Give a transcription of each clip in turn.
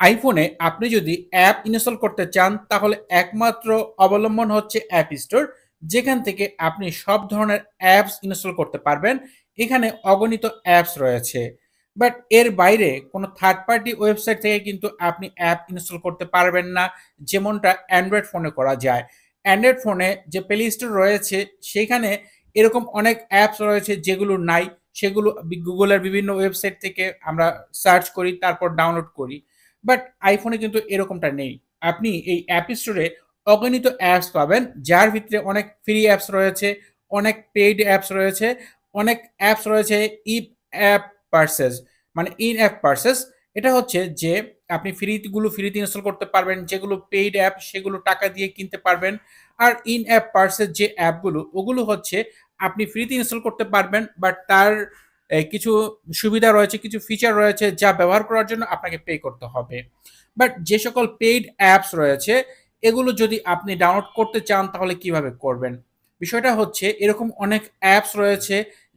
আইফোনে আপনি যদি অ্যাপ ইনস্টল করতে চান তাহলে একমাত্র অবলম্বন হচ্ছে অ্যাপ স্টোর, যেখান থেকে আপনি সব ধরনের অ্যাপস ইনস্টল করতে পারবেন। এখানে অগণিত অ্যাপস রয়েছে। বাট এর বাইরে কোনো থার্ড পার্টি ওয়েবসাইট থেকে কিন্তু আপনি অ্যাপ ইনস্টল করতে পারবেন না, যেমনটা অ্যান্ড্রয়েড ফোনে করা যায়। অ্যান্ড্রয়েড ফোনে যে প্লে স্টোর রয়েছে সেখানে এরকম অনেক অ্যাপস রয়েছে যেগুলো নাই। সেগুলো গুগলের বিভিন্ন ওয়েবসাইট থেকে আমরা সার্চ করি, তারপর ডাউনলোড করি। বাট আইফোনে কিন্তু এরকমটা নেই। আপনি এই অ্যাপ স্টোরে অগণিত অ্যাপস পাবেন, যার ভিতরে অনেক ফ্রি অ্যাপস রয়েছে, অনেক পেইড অ্যাপস রয়েছে, অনেক অ্যাপস রয়েছে ইপ অ্যাপ পারচেজ, মানে ইন অ্যাপ পারচেজ। এটা হচ্ছে যে আপনি ফ্রিতে ইনস্টল করতে পারবেন, যেগুলো পেইড অ্যাপ সেগুলো টাকা দিয়ে কিনতে পারবেন। আর ইন অ্যাপ পারচেজ যে অ্যাপগুলো ওগুলো হচ্ছে আপনি ফ্রিতে ইনস্টল করতে পারবেন, বাট তার কিছু সুবিধা রয়েছে, কিছু ফিচার রয়েছে যা ব্যবহার করার জন্য আপনাকে পে করতে হবে। বাট যে সকল পেইড অ্যাপস রয়েছে এগুলো যদি আপনি ডাউনলোড করতে চান তাহলে কিভাবে করবেন? বিষয়টা হচ্ছে এরকম অনেক অ্যাপস রয়েছে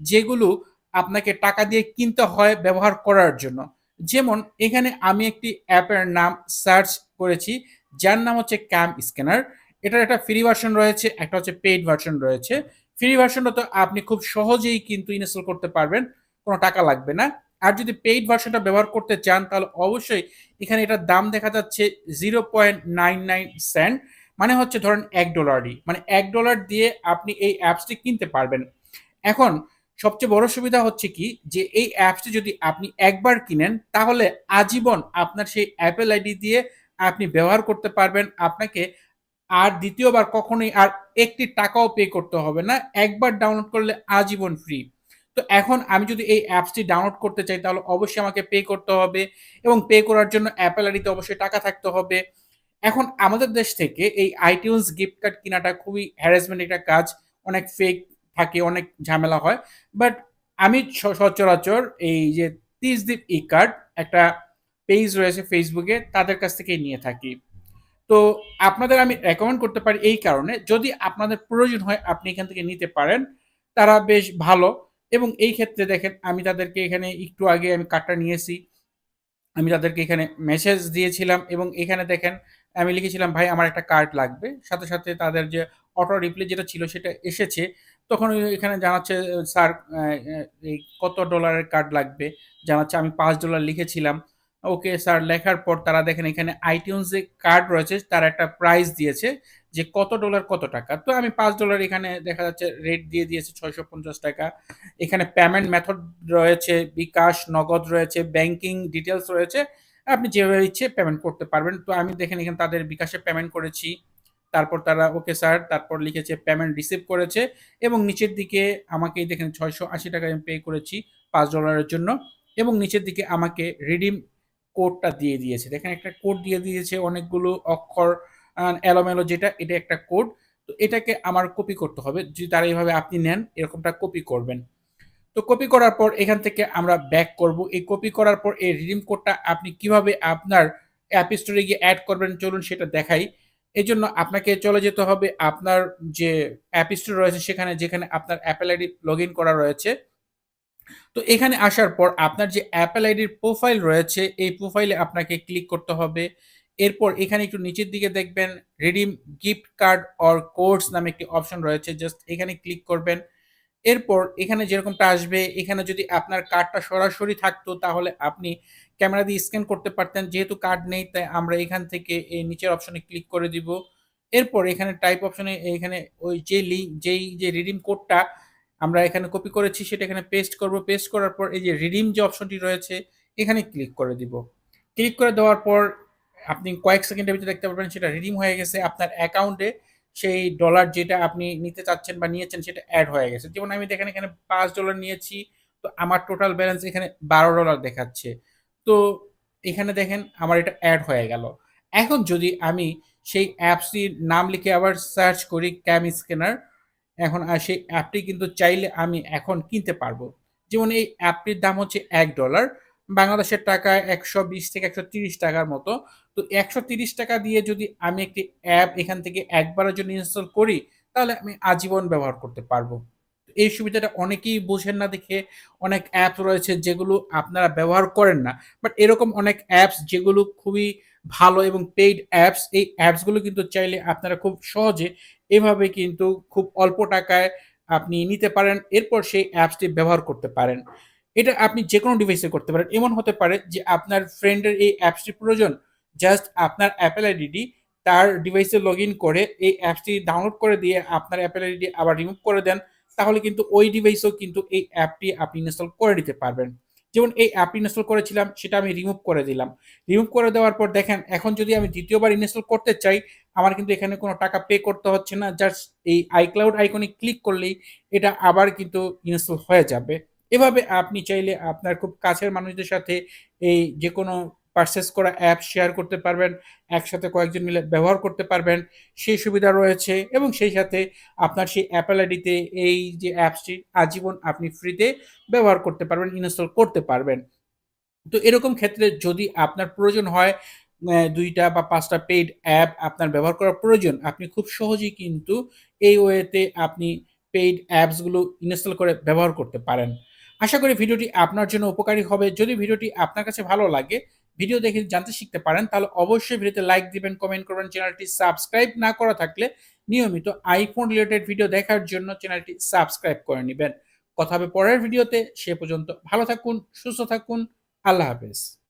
যেগুলো আপনাকে টাকা দিয়ে কিনতে হয় ব্যবহার করার জন্য। যেমন এখানে আমি একটি অ্যাপের নাম সার্চ করেছি, যার নাম হচ্ছে ক্যাম স্ক্যানার। এটার একটা ফ্রি ভার্সন রয়েছে, একটা হচ্ছে পেইড ভার্সন রয়েছে। ফ্রি ভার্সনটা তো আপনি খুব সহজেই কিন্তু ইনস্টল করতে পারবেন, কোনো টাকা লাগবে না। আর যদি পেইড ভার্সনটা ব্যবহার করতে চান তাহলে অবশ্যই এখানে এটার দাম দেখা যাচ্ছে 0.99 সেন্ট, মানে হচ্ছে ধরেন $1, মানে $1 দিয়ে আপনি এই অ্যাপসটি কিনতে পারবেন। এখন সবচেয়ে বড় সুবিধা হচ্ছে কি, যে এই অ্যাপসটি যদি আপনি একবার কিনেন তাহলে আজীবন আপনার সেই অ্যাপেল আইডি দিয়ে আপনি ব্যবহার করতে পারবেন। আপনাকে আর দ্বিতীয়বার কখনোই আর একটি টাকাও পে করতে হবে না। একবার ডাউনলোড করলে আজীবন ফ্রি। তো এখন আমি যদি এই অ্যাপসটি ডাউনলোড করতে চাই তাহলে অবশ্যই আমাকে পে করতে হবে, এবং পে করার জন্য অ্যাপেল আইডিতে অবশ্যই টাকা থাকতে হবে। এখন আমাদের দেশ থেকে এই iTunes গিফট কার্ড কিনাটা খুবই হ্যারাসমেন্ট একটা কাজ। অনেক ফেক থাকে, অনেক ঝামেলা হয়। বাট আমি সচরাচর এই যে ৩০ দ্বীপ ই-কার্ড একটা পেজ রয়েছে ফেসবুকে, তাদের কাছ থেকেই নিয়ে থাকি। তো আপনাদের আমি রেকমেন্ড করতে পারি এই কারণে, যদি আপনাদের প্রয়োজন হয় আপনি এখান থেকে নিতে পারেন। তারা বেশ ভালো, এবং এই ক্ষেত্রে দেখেন আমি তাদেরকে এখানে একটু আগে আমি কার্ডটা নিয়েছি। আমি তাদেরকে এখানে মেসেজ দিয়েছিলাম এবং এখানে দেখেন আমি লিখেছিলাম, "ভাই আমার একটা কার্ড লাগবে।" সাথে, সাথে তাদের যে অটো রিপ্লাই যেটা ছিল সেটা এসেছে। তখন ওই এখানে জানাচ্ছে, "স্যার এই কত ডলারের কার্ড লাগবে?" জানাচ্ছে, আমি $5 লিখেছিলাম। ওকে স্যার লেখার পর তারা দেখেন এখানে iTunes যে কার্ড রয়েছে তার একটা প্রাইস দিয়েছে যে কত ডলার কত টাকা। তো আমি $5 এখানে দেখা যাচ্ছে রেট দিয়ে দিয়েছে ৳৬৫০। এখানে পেমেন্ট মেথড রয়েছে, বিকাশ, নগদ রয়েছে, ব্যাংকিং ডিটেইলস রয়েছে। আপনি যেভাবে ইচ্ছে পেমেন্ট করতে পারবেন। তো আমি দেখেন এখানে তাদের বিকাশে পেমেন্ট করেছি। তারপর তারা ওকে স্যার, তারপর লিখেছে পেমেন্ট রিসিভ করেছে, এবং নিচের দিকে আমাকে এই দেখেন ৳৬৮০ আমি পে করেছি $5 এর জন্য, এবং নিচের দিকে আমাকে রিডিম কোডটা দিয়ে দিয়েছে। দেখেন একটা কোড দিয়ে দিয়েছে, অনেকগুলো অক্ষর এলোমেলো, যেটা এটা একটা কোড। তো এটাকে আমার কপি করতে হবে। যদি তারা এভাবে আপনি নেন এরকমটা কপি করবেন। তো কপি করার পর এখান থেকে আমরা ব্যাক করব। এই কপি করার পর এই রিডিম কোডটা আপনি কিভাবে আপনার অ্যাপ স্টোরে গিয়ে এড করবেন চলুন সেটা দেখাই। এজন্য আপনাকে চলে যেতে হবে আপনার যে অ্যাপ স্টোর রয়েছে সেখানে, যেখানে আপনার Apple আইডি লগইন করা রয়েছে। তো এখানে আসার পর আপনার যে Apple আইডির প্রোফাইল রয়েছে, এই প্রোফাইলে আপনাকে ক্লিক করতে হবে। এরপর এখানে একটু নিচের দিকে দেখবেন redeem gift card or codes নামে একটি অপশন রয়েছে। জাস্ট এখানে ক্লিক করবেন। এরপর এখানে যেরকমটা আসবে, এখানে যদি আপনার কার্ডটা সরাসরি থাকতো তাহলে আপনি ক্যামেরা দিয়ে স্ক্যান করতে পারতেন। যেহেতু কার্ড নেই তাই আমরা এখান থেকে এই নিচের অপশনে ক্লিক করে দিব। এরপর এখানে টাইপ অপশনে এখানে ওই যে যেই যে রিডিম কোডটা আমরা এখানে কপি করেছি সেটা এখানে পেস্ট করব। পেস্ট করার পর এই যে রিডিম যে অপশনটি রয়েছে এখানে ক্লিক করে দিব। ক্লিক করে দেওয়ার পর আপনি কয়েক সেকেন্ডের ভিতরে দেখতে পারবেন সেটা রিডিম হয়ে গেছে। আপনার অ্যাকাউন্টে সেই ডলার যেটা আপনি নিতে চাচ্ছেন বা নিয়েছেন সেটা এড হয়ে গেছে। যেমন আমি দেখেন এখানে $5 নিয়েছি। তো আমার টোটাল ব্যালেন্স এখানে $12 দেখাচ্ছে। তো এখানে দেখেন আমার এটা এড হয়ে গেল। এখন যদি আমি সেই অ্যাপসটির নাম লিখে আবার সার্চ করি ক্যাম স্ক্যানার, এখন সেই অ্যাপটি কিন্তু চাইলে আমি এখন কিনতে পারবো। যেমন এই অ্যাপটির দাম হচ্ছে $1, বাংলাদেশের টাকায় ৳১২০ থেকে ৳১৩০ র মতো। তো ৳১৩০ দিয়ে যদি আমি একটি অ্যাপ এখান থেকে একবারের জন্য ইনস্টল করি, তাহলে আমি আজীবন ব্যবহার করতে পারবো। তো এই সুবিধাটা অনেকেই বোঝেন না দেখে অনেক অ্যাপ রয়েছে যেগুলো আপনারা ব্যবহার করেন না। বাট এরকম অনেক অ্যাপস যেগুলো খুবই ভালো এবং পেইড অ্যাপস, এই অ্যাপসগুলো কিন্তু চাইলে আপনারা খুব সহজে এভাবে কিন্তু খুব অল্প টাকায় আপনি নিতে পারেন। এরপর সেই অ্যাপসটি ব্যবহার করতে পারেন। এটা আপনি যেকোনো ডিভাইসে করতে পারেন। এমন হতে পারে যে আপনার ফ্রেন্ডের এই অ্যাপসটি প্রয়োজন। জাস্ট আপনার Apple আইডিটি তার ডিভাইসে লগইন করে এই অ্যাপসটি ডাউনলোড করে দিয়ে আপনার Apple আইডি আবার রিমুভ করে দেন। তাহলে কিন্তু ওই ডিভাইসেও কিন্তু এই অ্যাপটি আপনি ইনস্টল করে নিতে পারবেন। যেমন এই অ্যাপটি ইনস্টল করেছিলাম সেটা আমি রিমুভ করে দিলাম। রিমুভ করে দেওয়ার পর দেখেন এখন যদি আমি দ্বিতীয়বার ইনস্টল করতে চাই, আমার কিন্তু এখানে কোনো টাকা পে করতে হচ্ছে না। জাস্ট এই iCloud আইকনে ক্লিক করলেই এটা আবার কিন্তু ইনস্টল হয়ে যাবে। এভাবে আপনি চাইলে আপনার খুব কাছের মানুষদের সাথে এই যেকোনো পারচেজ করা অ্যাপ শেয়ার করতে পারবেন। একসাথে কয়েকজন মিলে ব্যবহার করতে পারবেন। সেই সুবিধা রয়েছে এবং সেই সাথে আপনার সেই Apple আইডিতে এই যে অ্যাপসটি আজীবন আপনি ফ্রিতে ব্যবহার করতে পারবেন, ইনস্টল করতে পারবেন। তো এরকম ক্ষেত্রে যদি আপনার প্রয়োজন হয় ২ টা বা ৫ টা পেইড অ্যাপ আপনার ব্যবহার করা প্রয়োজন, আপনি খুব সহজেই কিন্তু এই ওয়েতে আপনি পেইড অ্যাপসগুলো ইনস্টল করে ব্যবহার করতে পারেন। আশা করি ভিডিওটি আপনার জন্য উপকারী হবে। যদি ভিডিওটি আপনার কাছে ভালো লাগে, ভিডিও দেখে জানতে শিখতে পারেন, তাহলে অবশ্যই ভিডিওতে লাইক দিবেন, কমেন্ট করবেন। চ্যানেলটি সাবস্ক্রাইব না করা থাকলে নিয়মিত iPhone রিলেটেড ভিডিও দেখার জন্য চ্যানেলটি সাবস্ক্রাইব করে নিবেন। কথা হবে পরের ভিডিওতে। সে পর্যন্ত ভালো থাকুন, সুস্থ থাকুন। আল্লাহ হাফেজ।